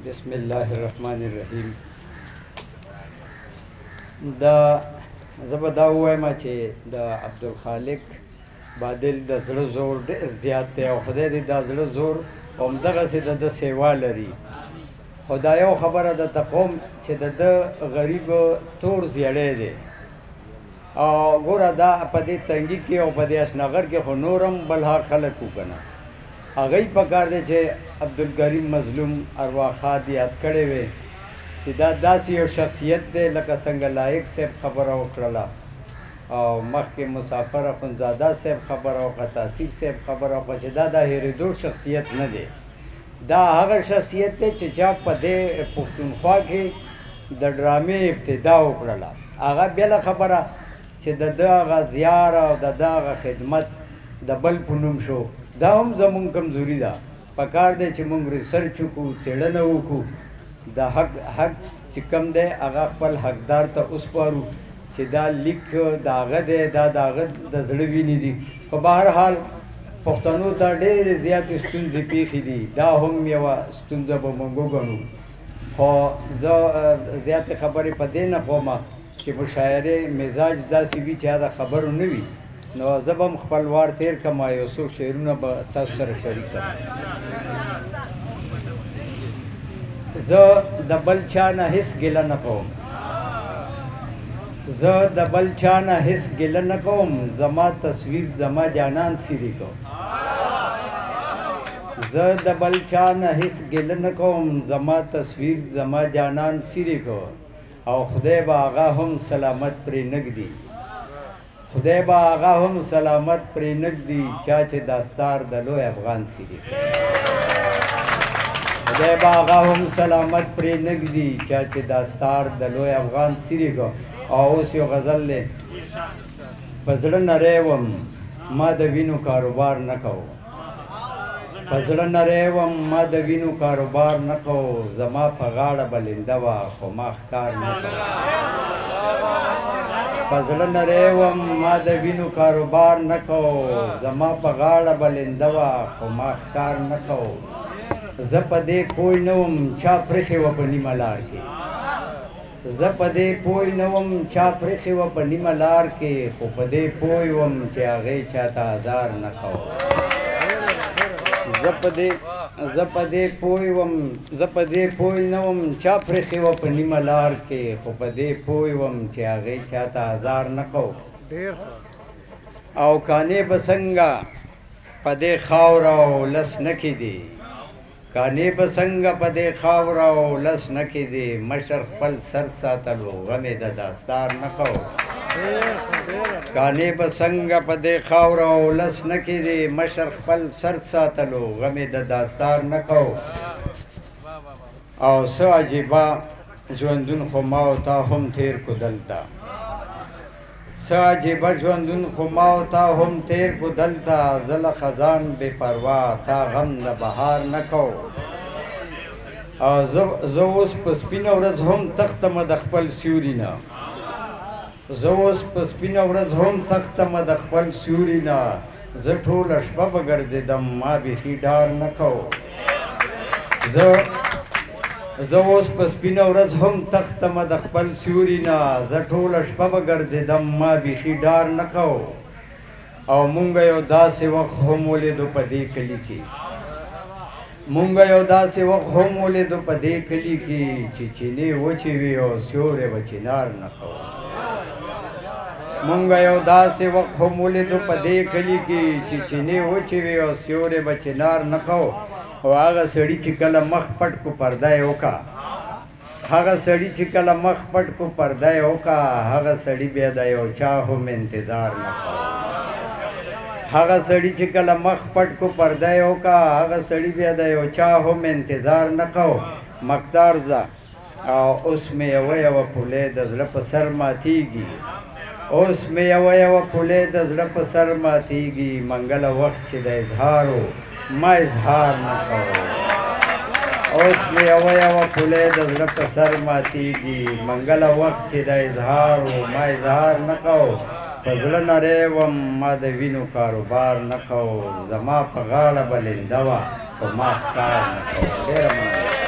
बिस्मिल्लाहिर्रहमानिर्रहीम। दा ज़बदा हुआ मा चे दा अब्दुल खालिक बादल द ज़्र ज़ोर ढेर ज़्याद थे और खुदा दे दा ज़्र ज़ोर ओमदगा से द सेवा लरी खुदायो खबर द तक़ोम चे द गरीब तोर ज़ियाड़े दे और गोरा दा पदे तंगी के और पदे असनगर के खुनोरम बल्हा खलक कना आगई पकार दे चे अब्दुल करीम मजलूम अरवा खाद याद करे वे चे दासी और शख्सियत दे लका संग लायक से खबर उकड़ला और मख के मुसाफर खुनजादा से खबर और तासीर से खबर और दा हेरेदो शख्सियत न दे दा हगर शख्सियत दे चचा पदे पुख्तनख्वा के द ड्रामे इब्तिदा उकड़ला आगा बेला खबर चे आगा ज़ियार और आगा खिदमत द बल पुनुम शो दा हम जमुन कमजोरी दा पकार दे चे मुंग रिसर्च को चेड़न को दा हक चिकम दे आगा पल हकदार तो उस पर चे दा लिख दागद दे दागद द जड़वी नहीं दी तो बहरहाल पुख्तनो दा ढेर ज़्याद स्तुंज पेखी दी दा हम यवा स्तुंज ब मंगो गनु खो ज़्याद खबरें पदे न खोमा कि मुशायरे मिजाज दा सी भी ज़्यादा खबर नवी नो जब हम खपलवार तेर कमायो सो शेरुना ब तसर शरीक ज दबल चाना हिस गिला न कोम ज दबल चाना हिस गिला न कोम जमा तस्वीर जमा जानान सिरी को ज दबल चाना हिस गिला न कोम जमा तस्वीर जमा जानान सिरी को और खुदे बागा हम सलामत प्रे नगदी खुदे बागा हम सलामत प्रे नगदी चाचे दास्तार दलो अफगान सिरी खुदे बागा हम सलामत प्रे नगदी चाचे दास्तार दलो अफगान सिरी को और उसी गज़ल ले पजड़ न रेवम मा दवीनु कारोबार न कहो पजड़ न रेवम मा दवीनु कारोबार न कहो जमा पगाड़ बलिंदवा खुमाख्कार न कहो पजड़ न रेवम मा दवीनु कारोबार न कहो जमा पगाड़ बलिंदवा खुमाख्कार न कहो जपदे कोई नवम छा प्रेखे वपनी मलार के जपदे पोई नवम छा प्रेखे वपनी मलार के खुपदे पोई वम चा गई छाता हजार न खाओ जपदे पोई नवम छा प्रेखे वपनी मलार के खुपदे पोई वम चा गई छाता हजार न खाओ आओ काने बसंगा पदे खावरा लस नखी दे काने बसंग पदे खावराओ लस न के दे मशरख पल सर सातलो गमे द दास्तार न कहो काने बसंग पदे खावराओ लस न के दे मशरख पल सर सातलो गमे द दास्तार न कहो और सो अजीबा ژوندون خماو تا هم تیر کو دلتا ساجب ژوندون خماو تا هم تیر کو دلتا زل خزان بے پروا تا غم د بهار نکو او زو اوس په سپینه ورځ هم تختم د خپل سیوري نه زه اوس په سپینه ورځ هم تختم د خپل سیوري نه زه ټوله شپه به ګرځېدم ما بیخي ډار نه کو زه اوس په سپینه ورځ هم تختم د خپل سیوري نه زه ټوله شپه به ګرځېدم ما بیخي ډار نه کو او مونږ یو داسې وخت هم ولیدو په دې کلي کې مونږ یو داسې وخت هم ولیدو په دې کلي کې چې چینې وچې وي او سیوری به چنار نه کو مونږ یو داسې وخت هم ولیدو په دې کلي کې چې چینې وچې وي او سیوری به چنار نه کو او هغه سړي چې کله مخ پټ کو پرده یې وکړه هغه سړي چې کله مخ پټ کو پرده یې وکړه هغه سړي بیا د یو چا هم انتظار نه کوه هغه سړي چې کله مخ پټ کو پرده یې وکړه هغه سړي بیا د یو چا هم انتظار نه کوه مقدار ځه او اوس مې یوه پولې د زړه په سر ماتېږي اوس مې یوه پولې د زړه په سر ماتېږي منګله وخت چې د اظهارو ما اظهار نه کوو اوس مې یوه پولې د زړه په سر ماتېږي منګله وخت چې د اظهار ما اظهار نه کوو په زړه نری وم ما د وینو کاروبار نه کو زما په غاړه به لنده وه خو ما ښکار نه کو ډېره مننه